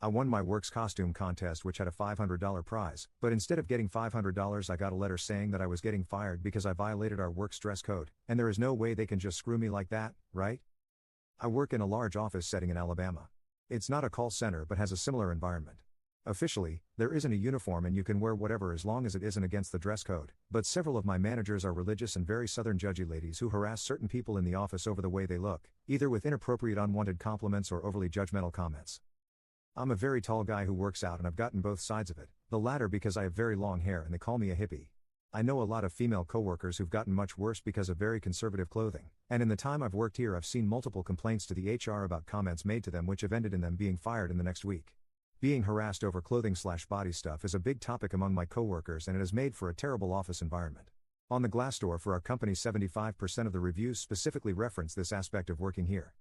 I won my work's costume contest, which had a $500 prize, but instead of getting $500, I got a letter saying that I was getting fired because I violated our work's dress code, and there is no way they can just screw me like that, right? I work in a large office setting in Alabama. It's not a call center but has a similar environment. Officially, there isn't a uniform and you can wear whatever as long as it isn't against the dress code, but several of my managers are religious and very southern judgy ladies who harass certain people in the office over the way they look, either with inappropriate unwanted compliments or overly judgmental comments. I'm a very tall guy who works out and I've gotten both sides of it, the latter because I have very long hair and they call me a hippie. I know a lot of female coworkers who've gotten much worse because of very conservative clothing, and in the time I've worked here I've seen multiple complaints to the HR about comments made to them which have ended in them being fired in the next week. Being harassed over clothing/body stuff is a big topic among my coworkers and it has made for a terrible office environment. On the Glassdoor for our company 75% of the reviews specifically reference this aspect of working here.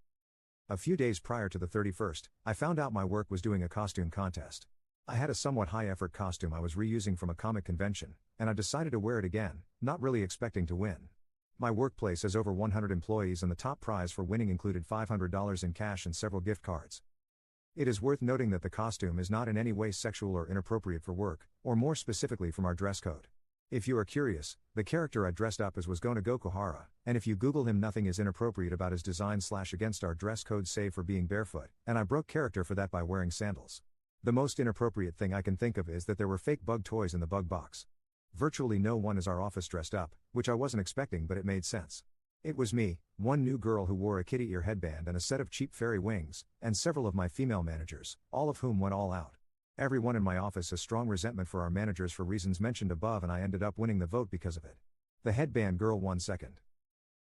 A few days prior to the 31st, I found out my work was doing a costume contest. I had a somewhat high-effort costume I was reusing from a comic convention, and I decided to wear it again, not really expecting to win. My workplace has over 100 employees and the top prize for winning included $500 in cash and several gift cards. It is worth noting that the costume is not in any way sexual or inappropriate for work, or more specifically from our dress code. If you are curious, the character I dressed up as was Gona Gokuhara, and if you Google him nothing is inappropriate about his design/against our dress code save for being barefoot, and I broke character for that by wearing sandals. The most inappropriate thing I can think of is that there were fake bug toys in the bug box. Virtually no one in our office dressed up, which I wasn't expecting but it made sense. It was me, one new girl who wore a kitty ear headband and a set of cheap fairy wings, and several of my female managers, all of whom went all out. Everyone in my office has strong resentment for our managers for reasons mentioned above and I ended up winning the vote because of it. The headband girl won second.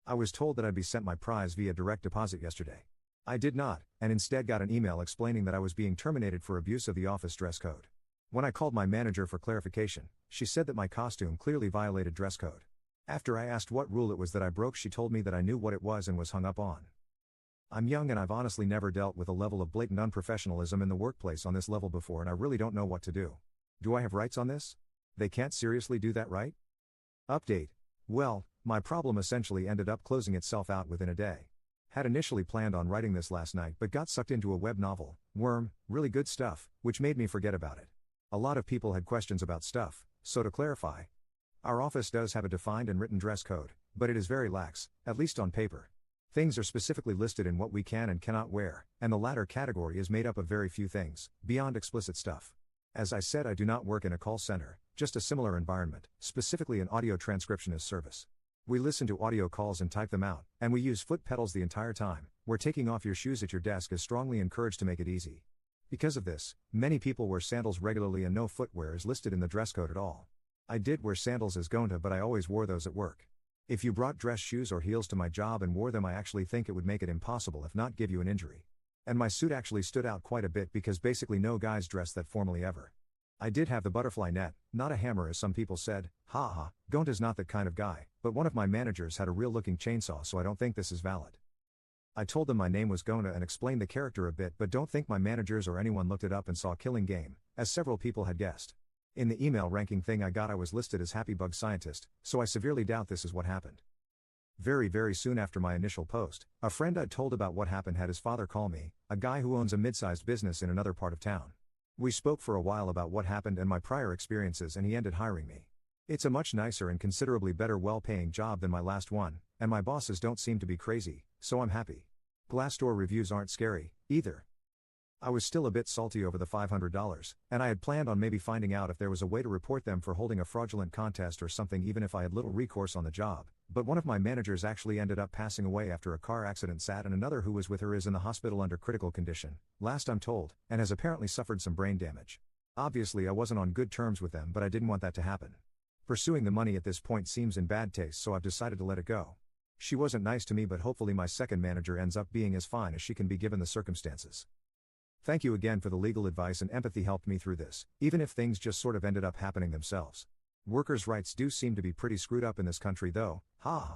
I was told that I'd be sent my prize via direct deposit yesterday. I did not, and instead got an email explaining that I was being terminated for abuse of the office dress code. When I called my manager for clarification, she said that my costume clearly violated dress code. After I asked what rule it was that I broke, she told me that I knew what it was and was hung up on. I'm young and I've honestly never dealt with a level of blatant unprofessionalism in the workplace on this level before and I really don't know what to do. Do I have rights on this? They can't seriously do that, right? Update. Well, my problem essentially ended up closing itself out within a day. Had initially planned on writing this last night but got sucked into a web novel, Worm, really good stuff, which made me forget about it. A lot of people had questions about stuff, so to clarify, our office does have a defined and written dress code, but it is very lax, at least on paper. Things are specifically listed in what we can and cannot wear, and the latter category is made up of very few things, beyond explicit stuff. As I said, I do not work in a call center, just a similar environment, specifically an audio transcriptionist service. We listen to audio calls and type them out, and we use foot pedals the entire time, where taking off your shoes at your desk is strongly encouraged to make it easy. Because of this, many people wear sandals regularly and no footwear is listed in the dress code at all. I did wear sandals as Gonta but I always wore those at work. If you brought dress shoes or heels to my job and wore them I actually think it would make it impossible if not give you an injury. And my suit actually stood out quite a bit because basically no guys dress that formally ever. I did have the butterfly net, not a hammer as some people said, haha, Gonta's not that kind of guy, but one of my managers had a real looking chainsaw so I don't think this is valid. I told them my name was Gona and explained the character a bit but don't think my managers or anyone looked it up and saw Killing Game, as several people had guessed. In the email ranking thing I got I was listed as Happy Bug Scientist, so I severely doubt this is what happened. Very soon after my initial post, a friend I'd told about what happened had his father call me, a guy who owns a mid-sized business in another part of town. We spoke for a while about what happened and my prior experiences and he ended hiring me. It's a much nicer and considerably better well-paying job than my last one, and my bosses don't seem to be crazy, so I'm happy. Glassdoor reviews aren't scary, either. I was still a bit salty over the $500, and I had planned on maybe finding out if there was a way to report them for holding a fraudulent contest or something even if I had little recourse on the job, but one of my managers actually ended up passing away after a car accident and another who was with her is in the hospital under critical condition, last I'm told, and has apparently suffered some brain damage. Obviously I wasn't on good terms with them but I didn't want that to happen. Pursuing the money at this point seems in bad taste so I've decided to let it go. She wasn't nice to me but hopefully my second manager ends up being as fine as she can be given the circumstances. Thank you again for the legal advice and empathy helped me through this, even if things just sort of ended up happening themselves. Workers' rights do seem to be pretty screwed up in this country though, haha.